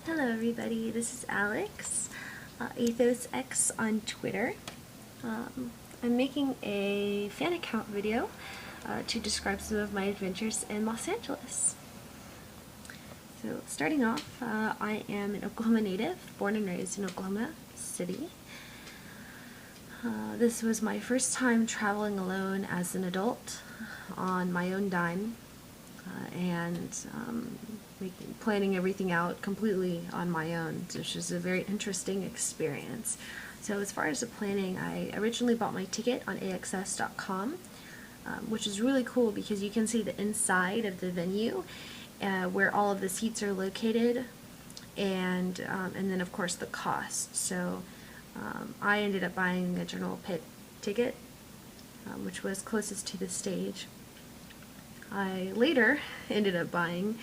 Hello everybody, this is Alex, AthosX on Twitter. I'm making a fan account video to describe some of my adventures in Los Angeles. So starting off, I am an Oklahoma native, born and raised in Oklahoma City. This was my first time traveling alone as an adult on my own dime, and planning everything out completely on my own, which is a very interesting experience. So as far as the planning, I originally bought my ticket on AXS.com, which is really cool because you can see the inside of the venue, where all of the seats are located, and then of course the cost. So I ended up buying a general pit ticket, which was closest to the stage. I later ended up buying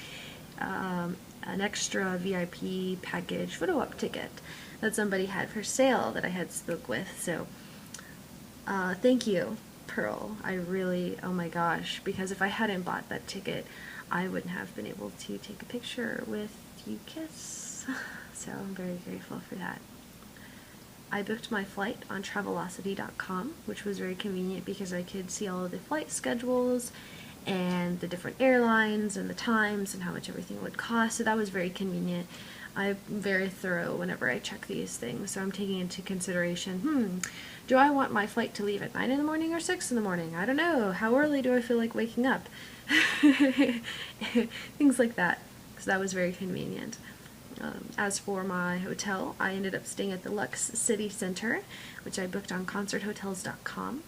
an extra VIP package photo op ticket that somebody had for sale that I had spoke with. So thank you, Pearl. I really, oh my gosh, because if I hadn't bought that ticket, I wouldn't have been able to take a picture with you kiss. So I'm very grateful for that. I booked my flight on Travelocity.com, which was very convenient because I could see all of the flight schedules and the different airlines and the times and how much everything would cost, so that was very convenient. I'm very thorough whenever I check these things, so I'm taking into consideration, do I want my flight to leave at 9 in the morning or 6 in the morning? I don't know. How early do I feel like waking up? Things like that, so that was very convenient. As for my hotel, I ended up staying at the Lux City Center, which I booked on ConcertHotels.com.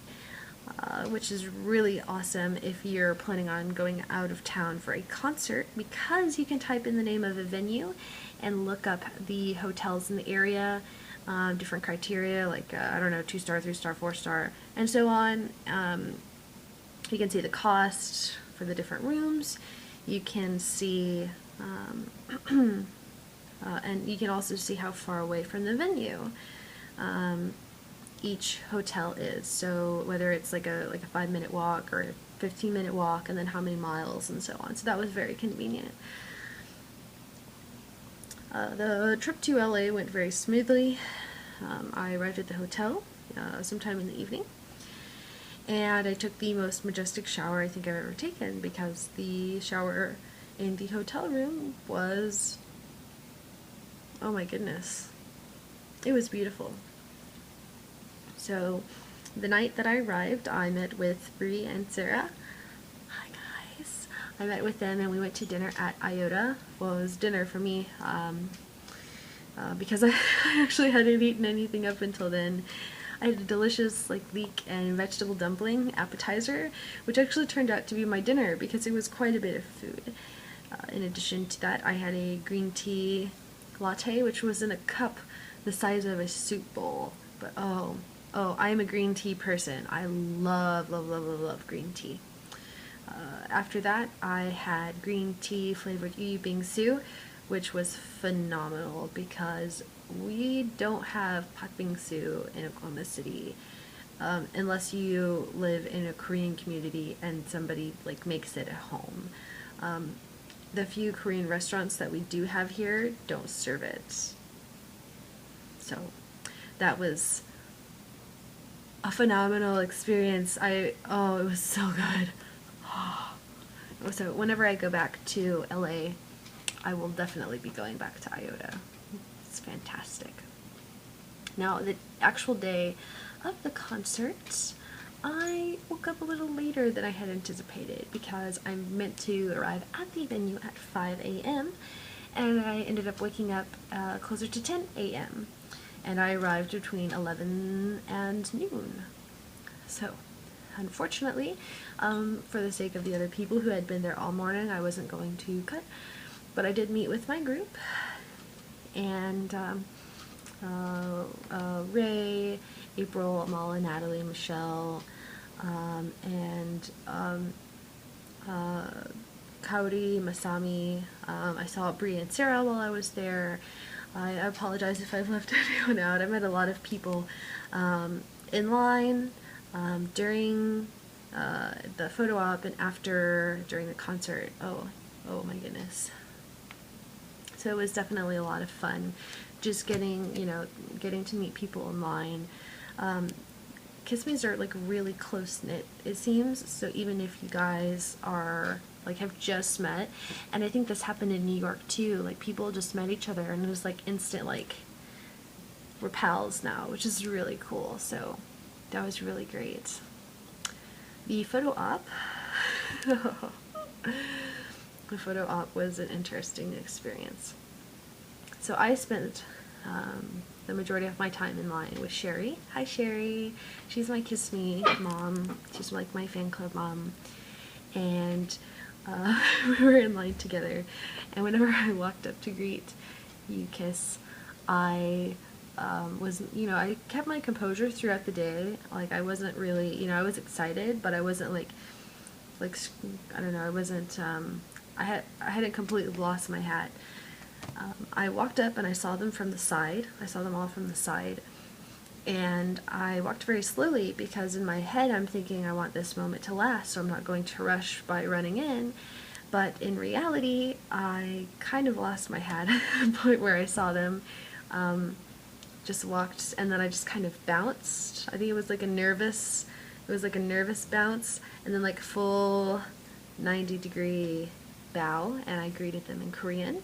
Which is really awesome if you're planning on going out of town for a concert, because you can type in the name of a venue and look up the hotels in the area, different criteria like, I don't know, 2-star, 3-star, 4-star, and so on. You can see the cost for the different rooms. You can see, and you can also see how far away from the venue each hotel is, so whether it's like a 5-minute walk or a 15-minute walk, and then how many miles and so on. So that was very convenient. The trip to LA went very smoothly. I arrived at the hotel sometime in the evening, and I took the most majestic shower I think I've ever taken, because the shower in the hotel room was, oh my goodness, it was beautiful. So the night that I arrived, I met with Bree and Sarah. Hi guys. I met with them and we went to dinner at Iota. Well, it was dinner for me because I actually hadn't eaten anything up until then. I had a delicious leek and vegetable dumpling appetizer, which actually turned out to be my dinner because it was quite a bit of food. In addition to that, I had a green tea latte, which was in a cup the size of a soup bowl. But oh, I am a green tea person. I love, love, love, love, love green tea. After that, I had green tea flavored yu bingsu, which was phenomenal because we don't have pat bingsu in Oklahoma City unless you live in a Korean community and somebody makes it at home. The few Korean restaurants that we do have here don't serve it. So that was a phenomenal experience. It was so good. So whenever I go back to LA, I will definitely be going back to Iota. It's fantastic. Now, the actual day of the concert, I woke up a little later than I had anticipated because I meant to arrive at the venue at 5 a.m. and I ended up waking up closer to 10 a.m. and I arrived between 11 and noon. So, unfortunately, for the sake of the other people who had been there all morning, I wasn't going to cut, but I did meet with my group, and Ray, April, Amala, Natalie, Michelle, and Kaori, Masami. I saw Bree and Sarah while I was there. I apologize if I've left anyone out. I met a lot of people in line during the photo op and after, during the concert. Oh my goodness. So it was definitely a lot of fun, just getting to meet people in line. Kiss Me's are like really close knit, it seems. So even if you guys are like have just met, and I think this happened in New York too, like people just met each other and it was like instant like we're pals now, which is really cool. So that was really great. The photo op. The photo op was an interesting experience. So I spent the majority of my time in line with Sherry. Hi Sherry. She's my Kiss Me mom. She's like my fan club mom. And we were in line together. And whenever I walked up to greet you, Kiss, I I kept my composure throughout the day. Like I wasn't really, I was excited, but I wasn't like, I don't know, I wasn't, I hadn't completely lost my hat. I walked up and I saw them from the side. I saw them all from the side. And I walked very slowly because in my head I'm thinking I want this moment to last, so I'm not going to rush by running in. But in reality, I kind of lost my hat at the point where I saw them. Just walked and then I just kind of bounced. I think it was like a nervous bounce and then like full 90-degree bow, and I greeted them in Korean.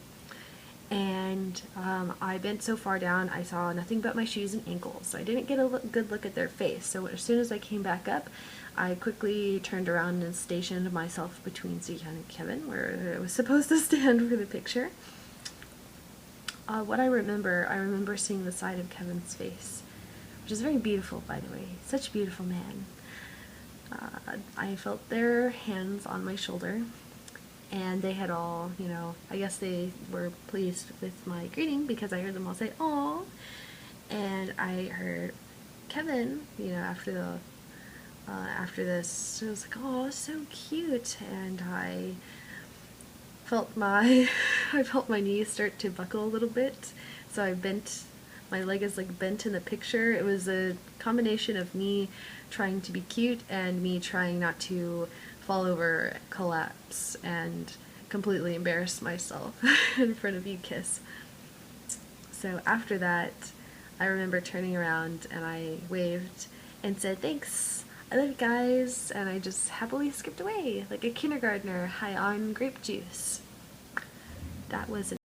And I bent so far down I saw nothing but my shoes and ankles, so I didn't get a good look at their face. So as soon as I came back up, I quickly turned around and stationed myself between Zihyun and Kevin, where I was supposed to stand for the picture. What I remember seeing the side of Kevin's face, which is very beautiful, by the way. Such a beautiful man. I felt their hands on my shoulder, and they had all, I guess they were pleased with my greeting because I heard them all say, "Aw," and I heard Kevin, after this, I was like, "Oh, so cute," and I felt my knees start to buckle a little bit, so I bent. My leg is like bent in the picture. It was a combination of me trying to be cute and me trying not to fall over, collapse, and completely embarrass myself in front of you, Kiss. So after that, I remember turning around and I waved and said, "Thanks, I love you guys," and I just happily skipped away like a kindergartner high on grape juice. That was